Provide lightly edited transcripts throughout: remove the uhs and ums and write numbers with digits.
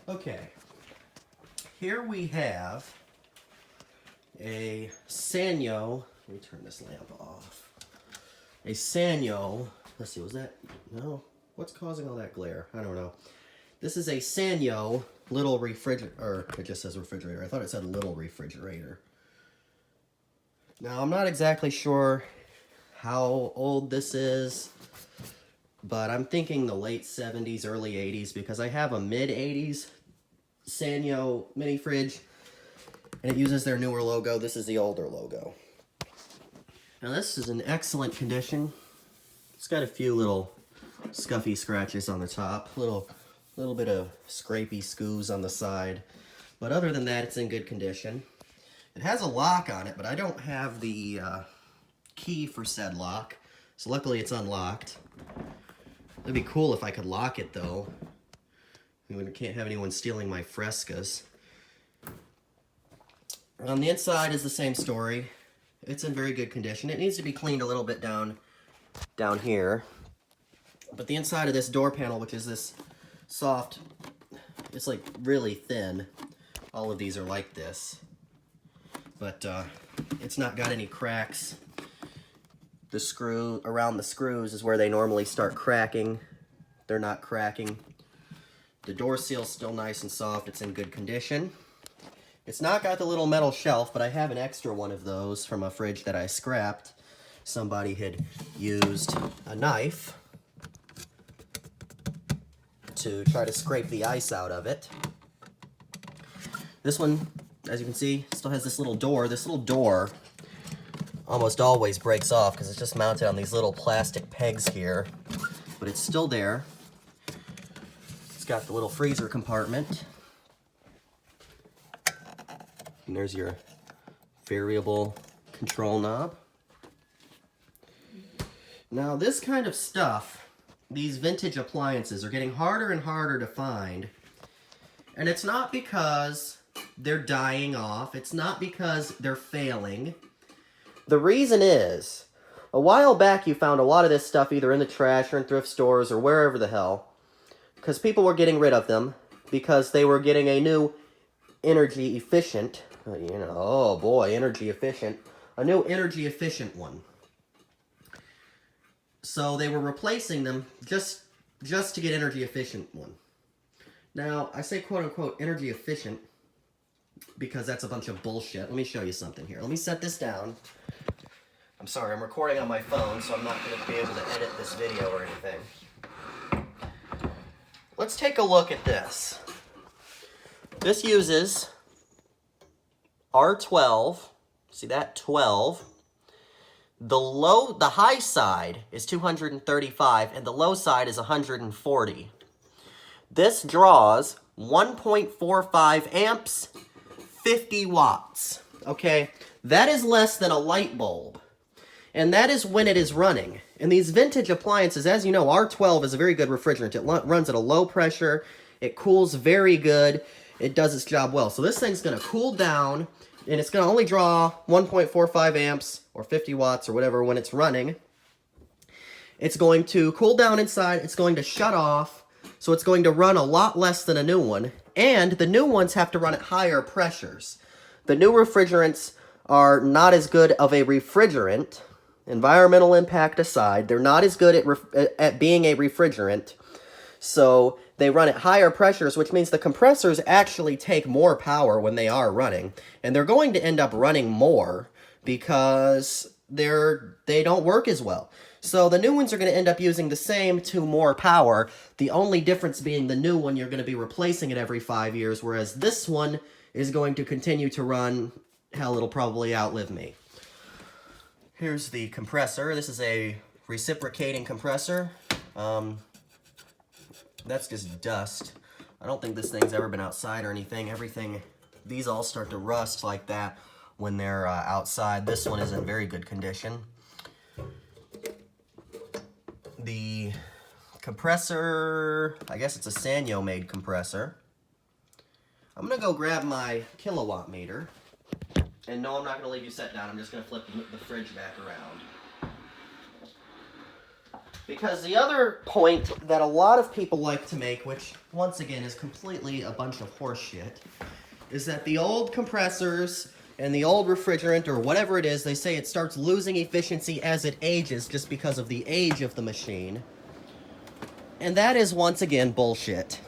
Okay, here we have a Sanyo. Let me turn this lamp off. A Sanyo. Let's see, was that? No. What's causing all that glare? I don't know. This is a Sanyo little refrigerator. Or it just says refrigerator. I thought it said little refrigerator. Now, I'm not exactly sure how old this is, but I'm thinking the late 70s, early 80s, because I have a mid-80s Sanyo mini fridge, and it uses their newer logo. This is the older logo. Now, this is in excellent condition. It's got a few little scuffy scratches on the top, little bit of scrapey scoos on the side, but other than that, it's in good condition. It has a lock on it, but I don't have the key for said lock, so luckily it's unlocked. It'd be cool if I could lock it, though. I can't have anyone stealing my frescas. On the inside is the same story. It's in very good condition. It needs to be cleaned a little bit down here. But the inside of this door panel, which is this soft, it's like really thin. All of these are like this. But it's not got any cracks. The screw around the screws is where they normally start cracking. They're not cracking. The door seal's still nice and soft. It's in good condition. It's not got the little metal shelf, but I have an extra one of those from a fridge that I scrapped. Somebody had used a knife to try to scrape the ice out of it. This one, as you can see, still has this little door. This little door almost always breaks off because it's just mounted on these little plastic pegs here, but it's still there. It's got the little freezer compartment. And there's your variable control knob. Now, this kind of stuff, these vintage appliances, are getting harder and harder to find. And it's not because they're dying off. It's not because they're failing. The reason is, a while back you found a lot of this stuff either in the trash or in thrift stores or wherever the hell, because people were getting rid of them because they were getting a new energy efficient, oh boy, energy efficient, a new energy efficient one. So they were replacing them just to get energy efficient one. Now, I say quote unquote energy efficient because that's a bunch of bullshit. Let me show you something here. Let me set this down. I'm sorry, I'm recording on my phone, so I'm not going to be able to edit this video or anything. Let's take a look at this. This uses R12. See that? 12. The high side is 235, and the low side is 140. This draws 1.45 amps, 50 watts. Okay? That is less than a light bulb. And that is when it is running. And these vintage appliances, as you know, R12 is a very good refrigerant. It runs at a low pressure. It cools very good. It does its job well. So this thing's going to cool down, and it's going to only draw 1.45 amps or 50 watts or whatever when it's running. It's going to cool down inside. It's going to shut off. So it's going to run a lot less than a new one. And the new ones have to run at higher pressures. The new refrigerants are not as good of a refrigerant. Environmental impact aside, they're not as good at being a refrigerant. So they run at higher pressures, which means the compressors actually take more power when they are running. And they're going to end up running more because they don't work as well. So the new ones are going to end up using the same to more power. The only difference being the new one, you're going to be replacing it every 5 years, whereas this one is going to continue to run. Hell, it'll probably outlive me. Here's the compressor. This is a reciprocating compressor. That's just dust. I don't think this thing's ever been outside or anything. These all start to rust like that when they're outside. This one is in very good condition. The compressor, I guess it's a Sanyo made compressor. I'm gonna go grab my kilowatt meter. And no, I'm not gonna leave you set down. I'm just gonna flip the fridge back around. Because the other point that a lot of people like to make, which once again is completely a bunch of horse shit, is that the old compressors and the old refrigerant or whatever it is, they say it starts losing efficiency as it ages just because of the age of the machine. And that is once again bullshit.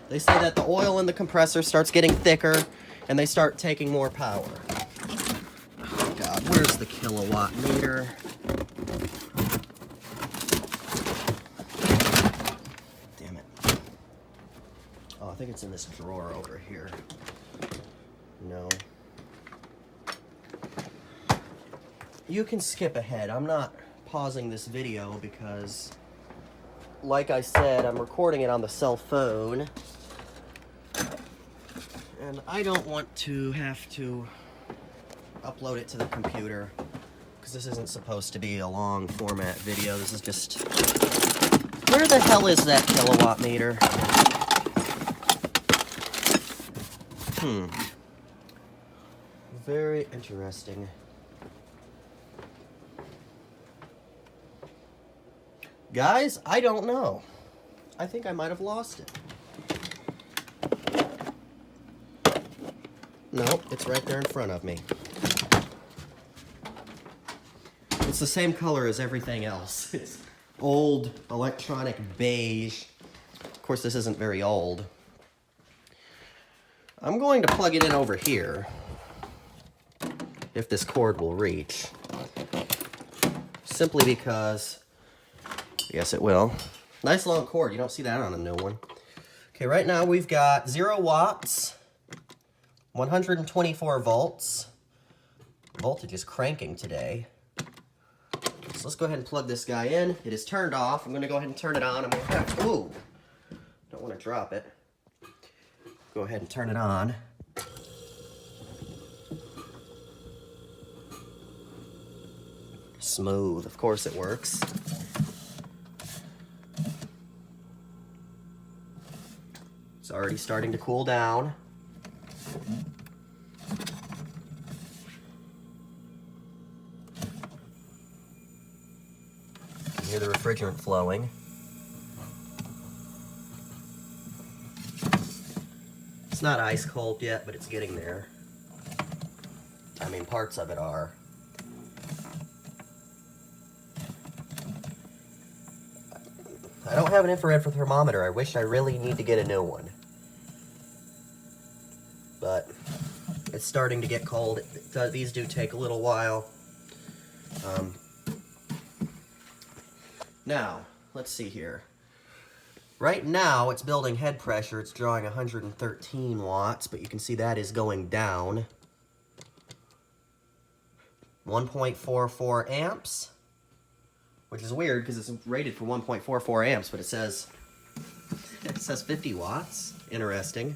They say that the oil in the compressor starts getting thicker and they start taking more power. Oh God, where's the kilowatt meter? I think it's in this drawer over here. No. You can skip ahead. I'm not pausing this video because, like I said, I'm recording it on the cell phone. And I don't want to have to upload it to the computer because this isn't supposed to be a long format video. This is just... Where the hell is that kilowatt meter? Very interesting. Guys, I don't know. I think I might have lost it. Nope, it's right there in front of me. It's the same color as everything else. It's old electronic beige. Of course, this isn't very old. I'm going to plug it in over here, if this cord will reach. Simply because, yes it will. Nice long cord, you don't see that on a new one. Okay, right now we've got 0 watts, 124 volts. Voltage is cranking today. So let's go ahead and plug this guy in. It is turned off. I'm gonna go ahead and turn it on. I'm gonna have to, ooh, don't wanna drop it. Go ahead and turn it on. Smooth, of course it works. It's already starting to cool down. You can hear the refrigerant flowing. It's not ice cold yet, but it's getting there. I mean, parts of it are. I don't have an infrared thermometer. I wish I really need to get a new one. But it's starting to get cold. These do take a little while. Now, let's see here. Right now, it's building head pressure. It's drawing 113 watts, but you can see that is going down. 1.44 amps, which is weird because it's rated for 1.44 amps, but it says 50 watts. Interesting.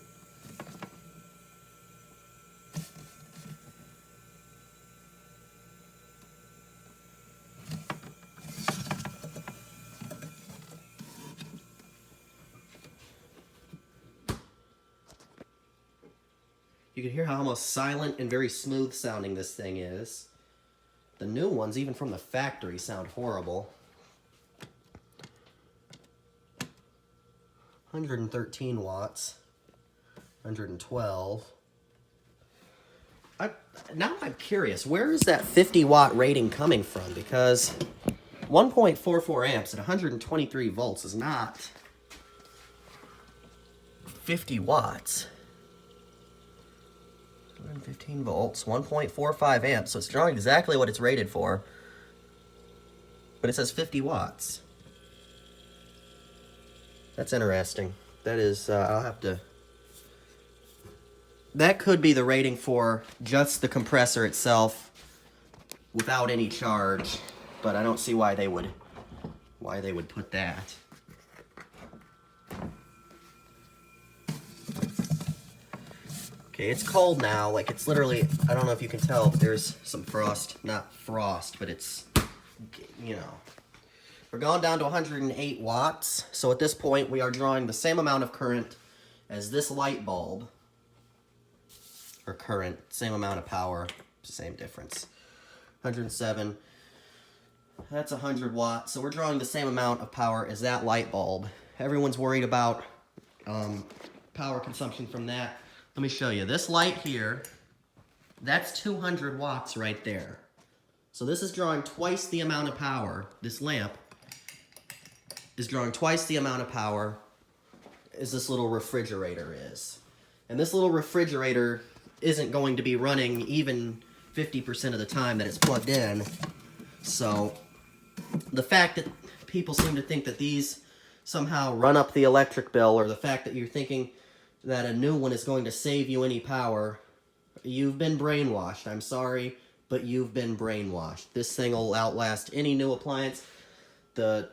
You can hear how almost silent and very smooth sounding this thing is. The new ones, even from the factory, sound horrible. 113 watts. 112. Now I'm curious, where is that 50 watt rating coming from? Because 1.44 amps at 123 volts is not 50 watts. 115 volts, 1.45 amps, so it's drawing exactly what it's rated for. But it says 50 watts. That's interesting. That is, I'll have to... That could be the rating for just the compressor itself without any charge, but I don't see why they would put that. Okay, it's cold now, like it's literally, I don't know if you can tell, but there's some frost, not frost, but it's, you know. We're going down to 108 watts, so at this point we are drawing the same amount of current as this light bulb. Or current, same amount of power, same difference. 107. That's 100 watts, so we're drawing the same amount of power as that light bulb. Everyone's worried about power consumption from that. Let me show you. This light here, that's 200 watts right there. So this is drawing twice the amount of power. This lamp is drawing twice the amount of power as this little refrigerator is. And this little refrigerator isn't going to be running even 50% of the time that it's plugged in. So the fact that people seem to think that these somehow run up the electric bill, or the fact that you're thinking that a new one is going to save you any power, you've been brainwashed. I'm sorry, but you've been brainwashed. This thing will outlast any new appliance. The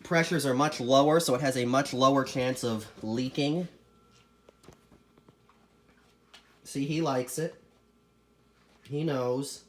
pressures are much lower, so it has a much lower chance of leaking. See, he likes it. He knows.